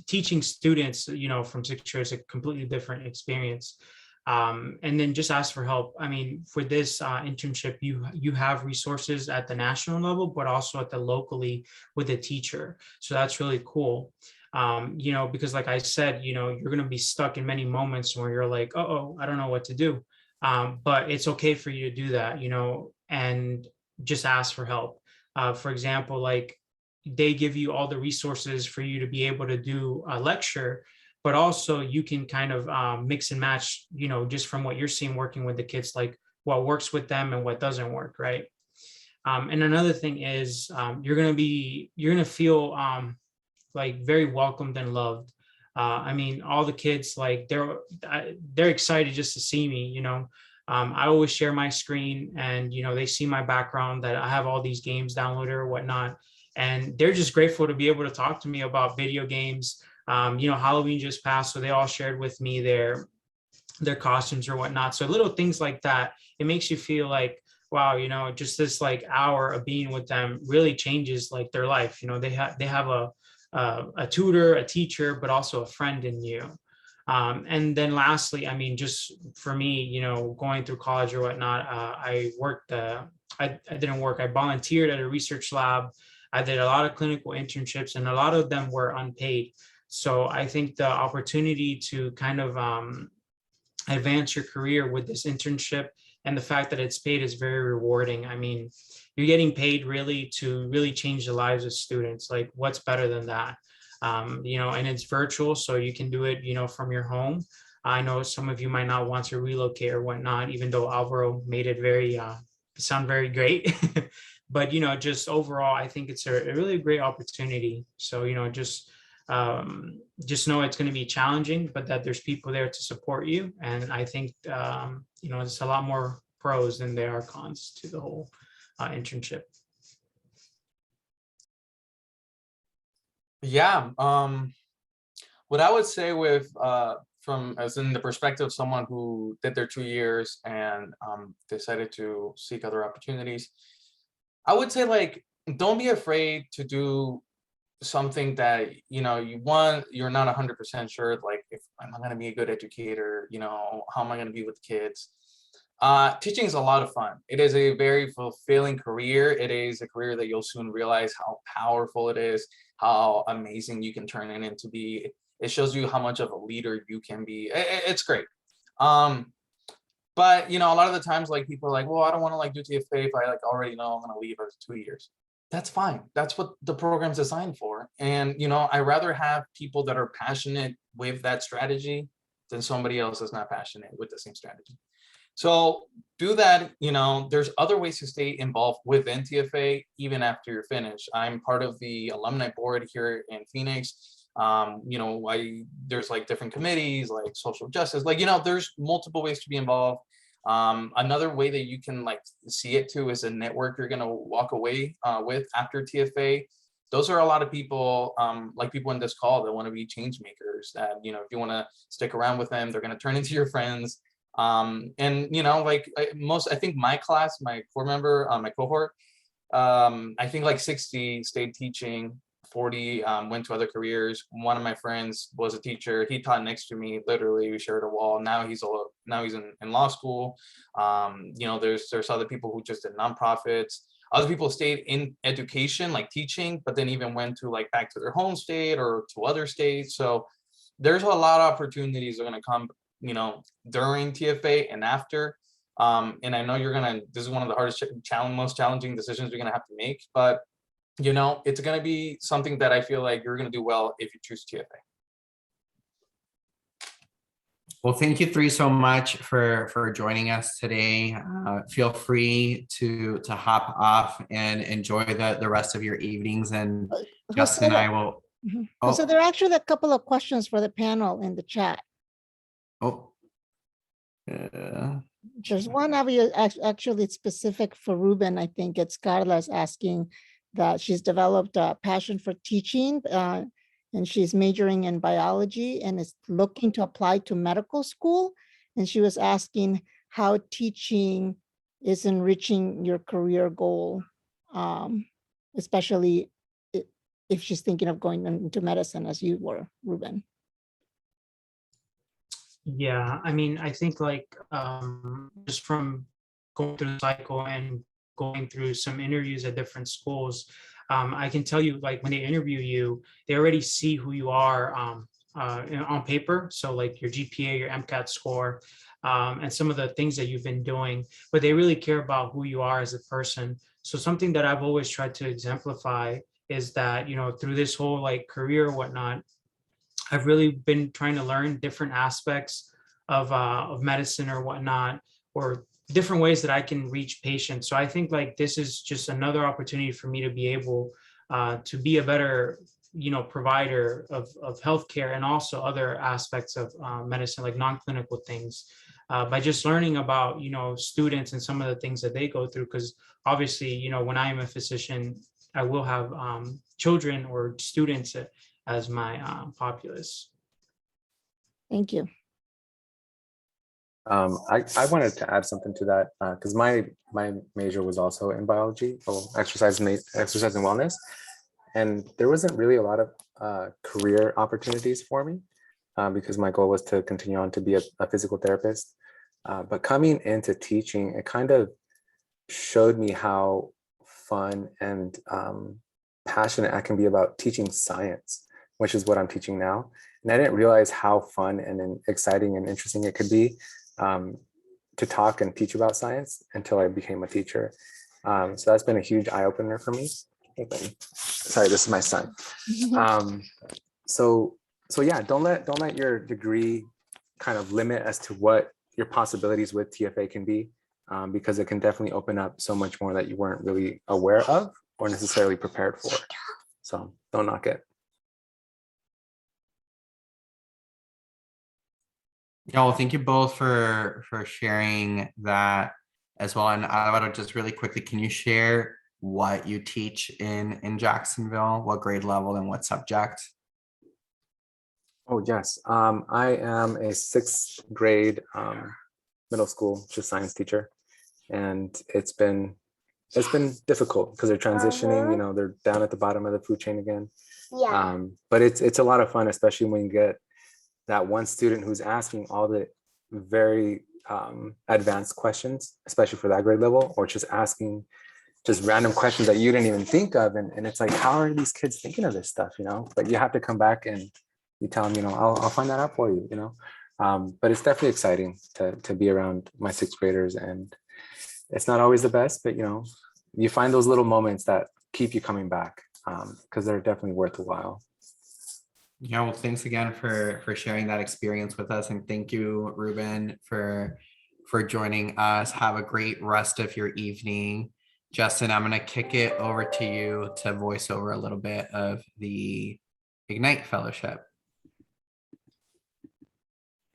teaching students, from 6 years, a completely different experience. And then just ask for help. I mean, for this internship, you have resources at the national level, but also at the locally with a teacher. So that's really cool. Because like I said, you're going to be stuck in many moments where you're like, oh, I don't know what to do. But it's okay for you to do that, and just ask for help. For example, like they give you all the resources for you to be able to do a lecture, but also you can kind of mix and match, just from what you're seeing working with the kids, like what works with them and what doesn't work, right? And another thing is you're going to feel like very welcomed and loved. I mean, all the kids, like they're excited just to see me, I always share my screen, and, they see my background, that I have all these games downloaded or whatnot. And they're just grateful to be able to talk to me about video games. Halloween just passed, so they all shared with me their costumes or whatnot. So little things like that, it makes you feel like, wow, just this like hour of being with them really changes like their life. They have a tutor, a teacher, but also a friend in you. And then lastly, I mean, just for me, going through college or whatnot, I didn't work. I volunteered at a research lab. I did a lot of clinical internships, and a lot of them were unpaid. So I think the opportunity to kind of advance your career with this internship, and the fact that it's paid, is very rewarding. I mean, you're getting paid really to really change the lives of students. Like, what's better than that? And it's virtual, so you can do it, from your home. I know some of you might not want to relocate or whatnot, even though Alvaro made it very sound very great. But just overall, I think it's a really great opportunity. So just know it's going to be challenging, but that there's people there to support you. And I think it's a lot more pros than there are cons to the whole internship. Yeah. What I would say from as in the perspective of someone who did their 2 years and decided to seek other opportunities, I would say, like, don't be afraid to do something that you want. You're not 100% sure, like, if am I going to be a good educator, how am I going to be with kids. Teaching is a lot of fun. It is a very fulfilling career. It is a career that you'll soon realize how powerful it is, how amazing you can turn it into be. It shows you how much of a leader you can be. It's great. But a lot of the times, like, people are like, well, I don't want to like do TFA if I like already know I'm going to leave after 2 years. That's fine. That's what the program's designed for. And I rather have people that are passionate with that strategy than somebody else that's not passionate with the same strategy. So do that. There's other ways to stay involved within TFA even after you're finished. I'm part of the alumni board here in Phoenix. There's like different committees, like social justice, like, there's multiple ways to be involved. Another way that you can like see it too is a network you're going to walk away with after TFA. Those are a lot of people, like people in this call, that want to be change makers, that, if you want to stick around with them, they're going to turn into your friends. And I think my class, my core member, my cohort, I think like 60 stayed teaching 40 went to other careers. One of my friends was a teacher. He taught next to me. Literally, we shared a wall. Now he's in law school. You know, there's other people who just did nonprofits. Other people stayed in education, like teaching, but then even went to like back to their home state or to other states. So there's a lot of opportunities that are going to come, you know, during TFA and after. And I know this is one of the hardest, most challenging decisions you're going to have to make, but you know, it's going to be something that I feel like you're going to do well if you choose TFA. Well, thank you three so much for joining us today. Feel free to hop off and enjoy the rest of your evenings. And Justin and I will. Mhm. Oh. So there are actually a couple of questions for the panel in the chat. Oh. There's one actually specific for Ruben. I think it's Carla's asking that she's developed a passion for teaching and she's majoring in biology and is looking to apply to medical school. And she was asking how teaching is enriching your career goal, especially if she's thinking of going into medicine as you were, Ruben. Yeah, I mean, I think like just from going through the cycle and going through some interviews at different schools, I can tell you like when they interview you, they already see who you are on paper. So like your GPA, your MCAT score, and some of the things that you've been doing, but they really care about who you are as a person. So something that I've always tried to exemplify is that, you know, through this whole like career or whatnot, I've really been trying to learn different aspects of medicine or whatnot, or different ways that I can reach patients. So I think like this is just another opportunity for me to be able to be a better, you know, provider of healthcare and also other aspects of medicine, like non-clinical things, by just learning about, you know, students and some of the things that they go through. Because obviously, you know, when I am a physician, I will have children or students as my populace. Thank you. I wanted to add something to that because my major was also in biology, exercise and wellness, and there wasn't really a lot of career opportunities for me because my goal was to continue on to be a physical therapist. But coming into teaching, it kind of showed me how fun and passionate I can be about teaching science, which is what I'm teaching now. And I didn't realize how fun and exciting and interesting it could be to talk and teach about science until I became a teacher. So that's been a huge eye opener for me. Hey, buddy. Sorry, this is my son. So yeah, don't let your degree kind of limit as to what your possibilities with TFA can be, because it can definitely open up so much more that you weren't really aware of or necessarily prepared for. So don't knock it. Yeah, well, thank you both for sharing that as well. And Alvaro, just really quickly, can you share what you teach in Jacksonville, what grade level and what subject? Oh, yes. I am a 6th grade middle school just science teacher. And it's been difficult because they're transitioning, you know, they're down at the bottom of the food chain again. Yeah. But it's a lot of fun, especially when you get that one student who's asking all the very advanced questions, especially for that grade level, or just asking just random questions that you didn't even think of. And it's like, how are these kids thinking of this stuff, you know? But you have to come back and you tell them, you know, I'll find that out for you, you know? But it's definitely exciting to be around my 6th graders, and it's not always the best, but you know, you find those little moments that keep you coming back because they're definitely worth a while. Yeah, well, thanks again for sharing that experience with us, and thank you, Ruben, for joining us. Have a great rest of your evening. Justin, I'm going to kick it over to you to voice over a little bit of the Ignite Fellowship.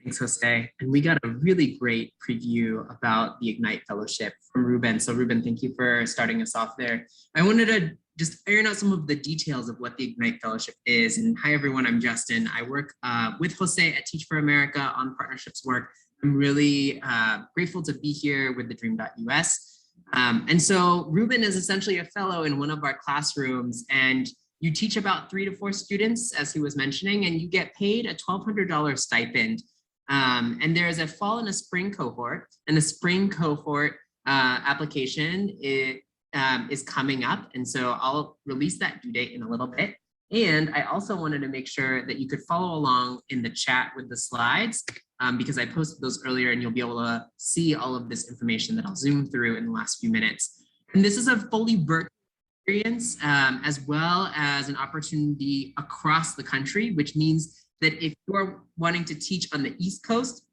Thanks, Jose. And we got a really great preview about the Ignite Fellowship from Ruben. So Ruben, thank you for starting us off there. I wanted to just iron out some of the details of what the Ignite Fellowship is. And hi, everyone, I'm Justin. I work with Jose at Teach for America on partnerships work. I'm really grateful to be here with TheDream.Us. And so Ruben is essentially a fellow in one of our classrooms, and You teach about 3 to 4 students, as he was mentioning, and you get paid a $1,200 stipend. And there is a fall and a spring cohort, and the spring cohort application is coming up. And so I'll release that due date in a little bit. And I also wanted to make sure that you could follow along in the chat with the slides because I posted those earlier and you'll be able to see all of this information that I'll zoom through in the last few minutes. And this is a fully virtual experience as well as an opportunity across the country, which means that if you're wanting to teach on the East Coast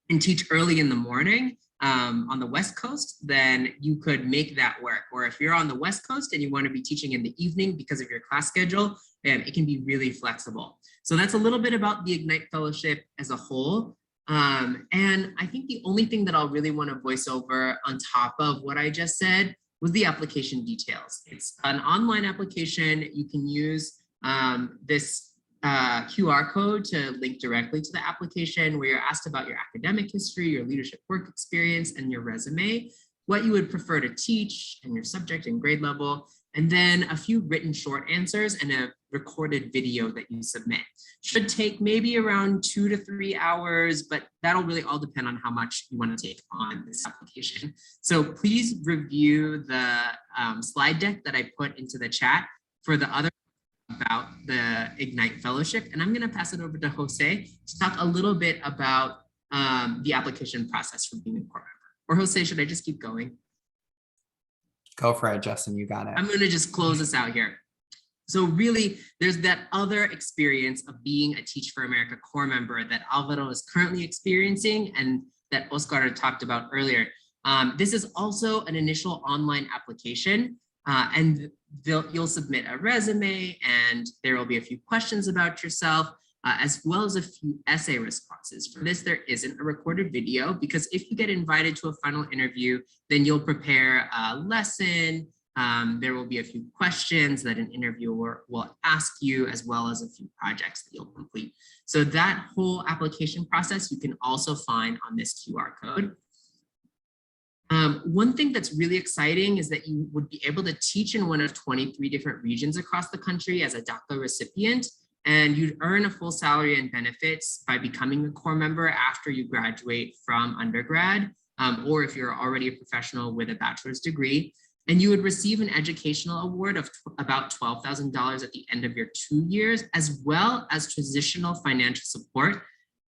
and teach early in the morning, on the West Coast, then you could make that work. Or if you're on the West Coast and you want to be teaching in the evening because of your class schedule, it can be really flexible. So that's a little bit about the Ignite Fellowship as a whole. And I think the only thing that I'll really want to voice over on top of what I just said was the application details. It's an online application. You can use this QR code to link directly to the application where you're asked about your academic history, your leadership work experience, and your resume, what you would prefer to teach and your subject and grade level, and then a few written short answers and a recorded video that you submit. Should take maybe around 2 to 3 hours, but that'll really all depend on how much you want to take on this application. So please review the slide deck that I put into the chat for the other about the Ignite Fellowship. And I'm going to pass it over to Jose to talk a little bit about the application process for being a core member. Or Jose, should I just keep going? Go for it, Justin, you got it. I'm going to just close us out here. So really, there's that other experience of being a Teach for America core member that Alvaro is currently experiencing and that Oscar talked about earlier. This is also an initial online application. And you'll submit a resume and there will be a few questions about yourself, as well as a few essay responses. For this, there isn't a recorded video because if you get invited to a final interview, then you'll prepare a lesson. There will be a few questions that an interviewer will ask you, as well as a few projects that you'll complete. So that whole application process you can also find on this QR code. One thing that's really exciting is that you would be able to teach in one of 23 different regions across the country as a DACA recipient, and you'd earn a full salary and benefits by becoming a core member after you graduate from undergrad, or if you're already a professional with a bachelor's degree. And you would receive an educational award of about $12,000 at the end of your 2 years, as well as transitional financial support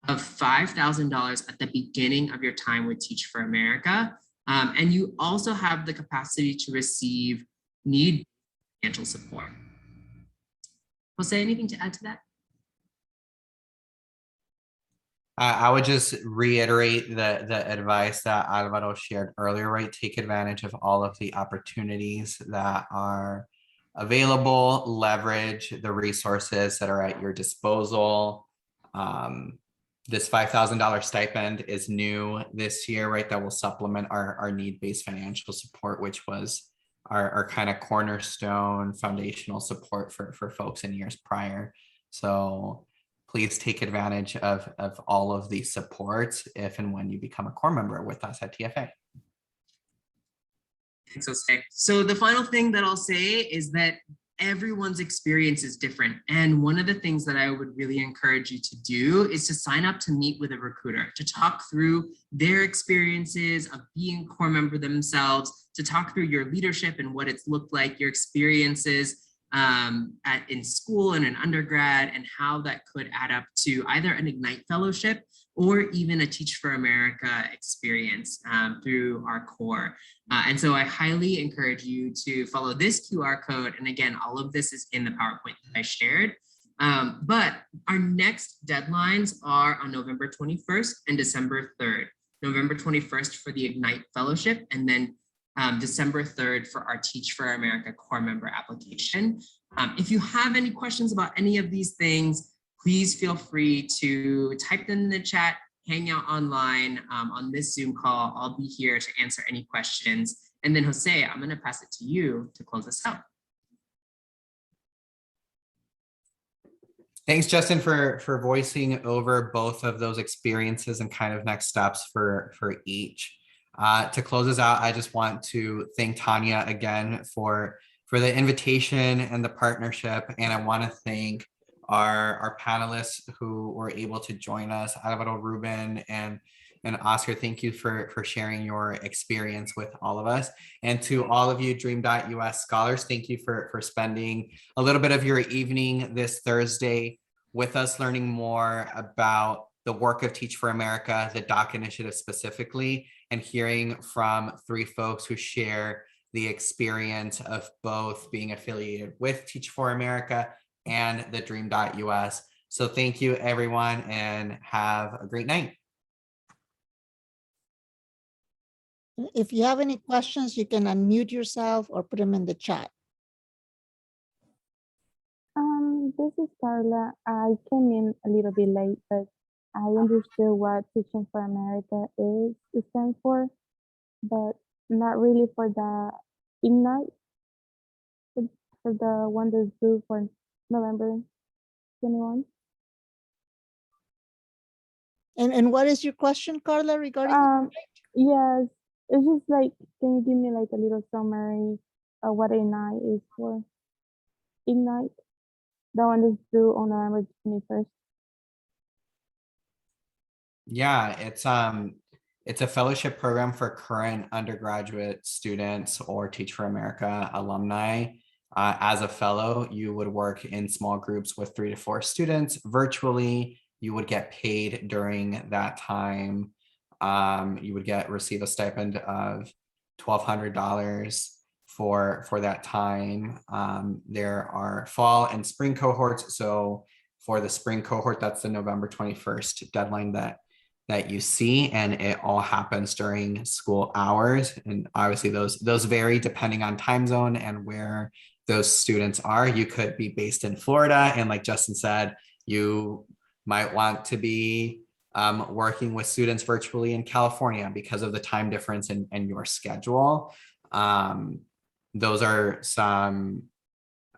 of $5,000 at the beginning of your time with Teach for America. And you also have the capacity to receive need financial support. Jose, anything to add to that? I would just reiterate the advice that Alvaro shared earlier, right? Take advantage of all of the opportunities that are available, leverage the resources that are at your disposal. This $5,000 stipend is new this year, right? That will supplement our need-based financial support, which was our kind of cornerstone foundational support for folks in years prior. So please take advantage of all of these supports if and when you become a core member with us at TFA. Thanks, Jose. So the final thing that I'll say is that everyone's experience is different. And one of the things that I would really encourage you to do is to sign up to meet with a recruiter, to talk through their experiences of being a core member themselves, to talk through your leadership and what it's looked like, your experiences in school and in undergrad, and how that could add up to either an Ignite Fellowship or even a Teach for America experience through our core. And so I highly encourage you to follow this QR code. And again, all of this is in the PowerPoint that I shared. But our next deadlines are on November 21st and December 3rd. November 21st for the Ignite Fellowship, and then December 3rd for our Teach for America core member application. If you have any questions about any of these things, please feel free to type them in the chat, hang out online on this Zoom call. I'll be here to answer any questions. And then Jose, I'm going to pass it to you to close us out. Thanks, Justin, for voicing over both of those experiences and kind of next steps for each. To close us out, I just want to thank Tanya again for for the invitation and the partnership. And I want to thank our panelists who were able to join us, Alvaro, Ruben, and Oscar. Thank you for sharing your experience with all of us. And to all of you Dream.us scholars, thank you for spending a little bit of your evening this Thursday with us, learning more about the work of Teach for America, the DOC initiative specifically, and hearing from three folks who share the experience of both being affiliated with Teach for America and the Dream.us. So thank you, everyone, and have a great night. If you have any questions, you can unmute yourself or put them in the chat. This is Carla. I came in a little bit late, but I understood what Teaching for America is, it stands for, but not really for the Ignite, for the one that's due for November 21. And what is your question, Carla, regarding? Yes, it's just like, can you give me like a little summary of what Ignite is for? Ignite, the one that's due on November 21st. Yeah, it's a fellowship program for current undergraduate students or Teach for America alumni. As a fellow, you would work in small groups with 3 to 4 students virtually. You would get paid during that time. You would receive a stipend of $1,200 for that time. There are fall and spring cohorts. So for the spring cohort, that's the November 21st deadline that you see, and it all happens during school hours. And obviously those vary depending on time zone and where those students are. You could be based in Florida, and like Justin said, you might want to be working with students virtually in California because of the time difference in your schedule. Those are some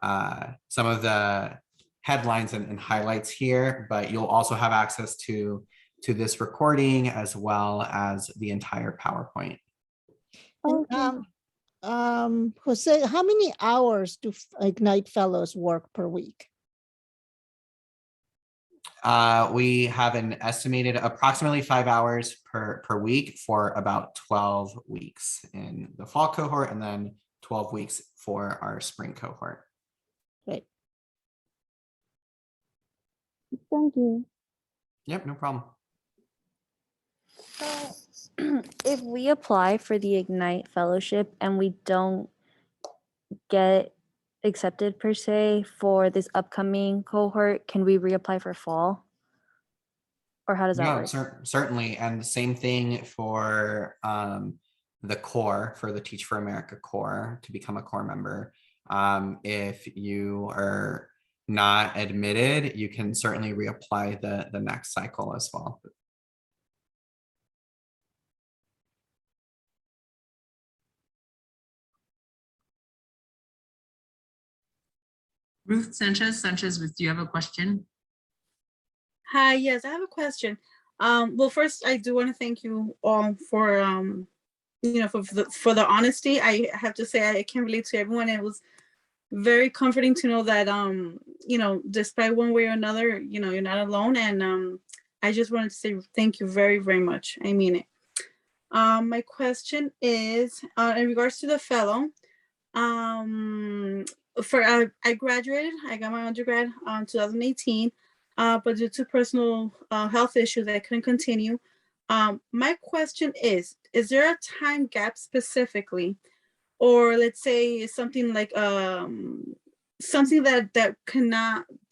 of the headlines and highlights here, but you'll also have access to this recording as well as the entire PowerPoint. And, Jose, how many hours do Ignite Fellows work per week? We have an estimated approximately 5 hours per week for about 12 weeks in the fall cohort, and then 12 weeks for our spring cohort. Great. Thank you. Yep, no problem. So if we apply for the Ignite Fellowship and we don't get accepted per se for this upcoming cohort, can we reapply for fall? Or how does that work? Certainly. And the same thing for the core, for the Teach for America core, to become a core member. If you are not admitted, you can certainly reapply the next cycle as well. Ruth Sanchez, do you have a question? Hi, yes, I have a question. Well, first, I do want to thank you all for, for the honesty. I have to say, I can relate to everyone. It was very comforting to know that, despite one way or another, you're not alone. And I just wanted to say thank you very, very much. I mean it. My question is, in regards to the fellow, I graduated, I got my undergrad 2018, but due to personal health issues, I couldn't continue. My question is there a time gap specifically, or let's say something like something that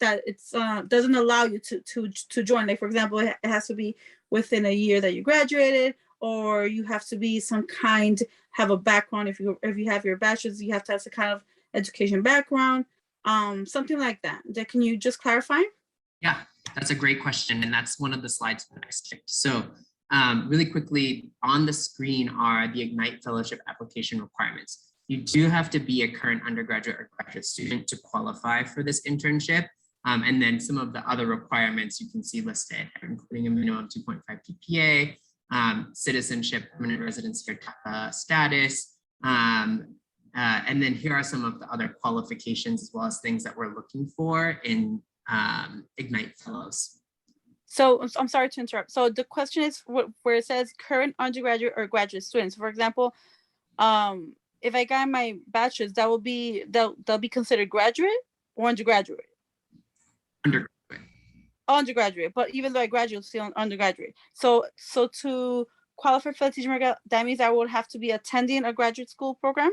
it's doesn't allow you to join? Like, for example, it has to be within a year that you graduated, or you have to be have a background. If you have your bachelor's, you have to have some kind of education background, something like that. Can you just clarify? Yeah, that's a great question. And that's one of the slides for the next check. So really quickly, on the screen are the Ignite Fellowship application requirements. You do have to be a current undergraduate or graduate student to qualify for this internship. And then some of the other requirements you can see listed, including a minimum 2.5 GPA, citizenship, permanent residency, or TAPA status, And then here are some of the other qualifications as well as things that we're looking for in Ignite Fellows. So I'm sorry to interrupt. So the question is where it says current undergraduate or graduate students. For example, if I got my bachelor's, they'll be considered graduate or undergraduate? Undergraduate. Undergraduate, but even though I graduate, still undergraduate. So to qualify for the teaching program, that means I would have to be attending a graduate school program?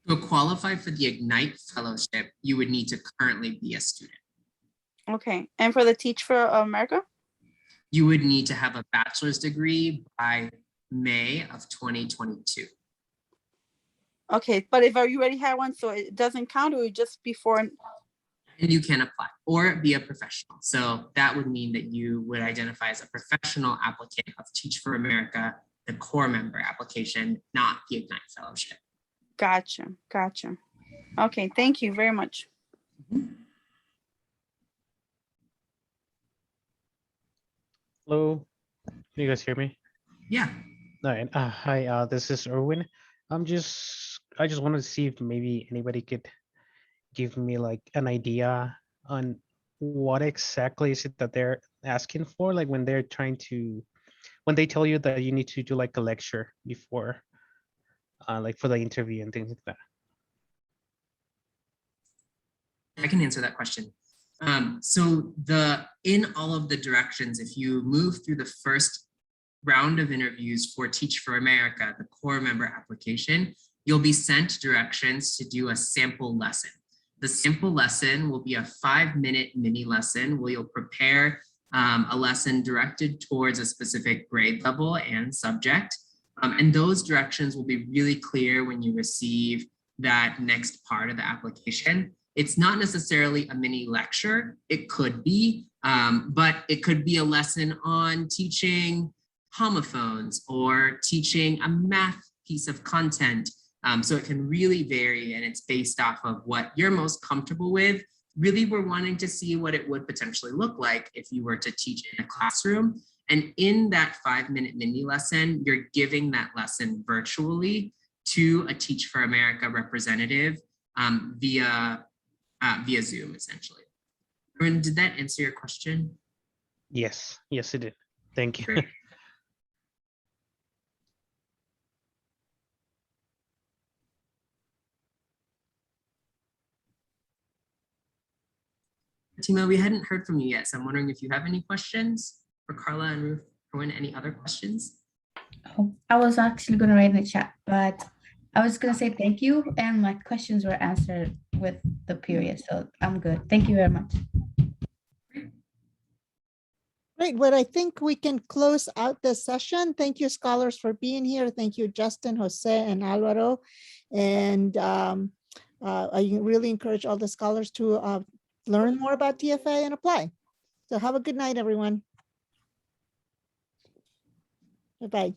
To qualify for the Ignite Fellowship, you would need to currently be a student. Okay, and for the Teach for America? You would need to have a bachelor's degree by May of 2022. Okay, but if you already had one, so it doesn't count, or just before? And you can apply or be a professional. So that would mean that you would identify as a professional applicant of Teach for America, the core member application, not the Ignite Fellowship. Gotcha. Okay, thank you very much. Hello, can you guys hear me? Yeah. All right. Hi, this is Erwin. I just wanted to see if maybe anybody could give me like an idea on what exactly is it that they're asking for, like when they're when they tell you that you need to do like a lecture before, like for the interview and things like that. I can answer that question. So in all of the directions, if you move through the first round of interviews for Teach for America, the core member application, you'll be sent directions to do a sample lesson. The sample lesson will be a 5-minute mini lesson where you'll prepare a lesson directed towards a specific grade level and subject. And those directions will be really clear when you receive that next part of the application. It's not necessarily a mini lecture. It could be, but it could be a lesson on teaching homophones or teaching a math piece of content. So it can really vary, and it's based off of what you're most comfortable with. Really, we're wanting to see what it would potentially look like if you were to teach in a classroom. And in that 5-minute mini lesson, you're giving that lesson virtually to a Teach for America representative via Zoom, essentially. Aaron, did that answer your question? Yes, it did. Thank you. Great. Timo, we hadn't heard from you yet, so I'm wondering if you have any questions for Carla and Ruth. Erwin, any other questions? Oh, I was actually going to write in the chat, but I was going to say thank you, and my questions were answered with the period, so I'm good. Thank you very much. Great. Well, I think we can close out the session. Thank you, scholars, for being here. Thank you, Justin, Jose, and Alvaro. And I really encourage all the scholars to learn more about TFA and apply. So have a good night, everyone. Bye-bye.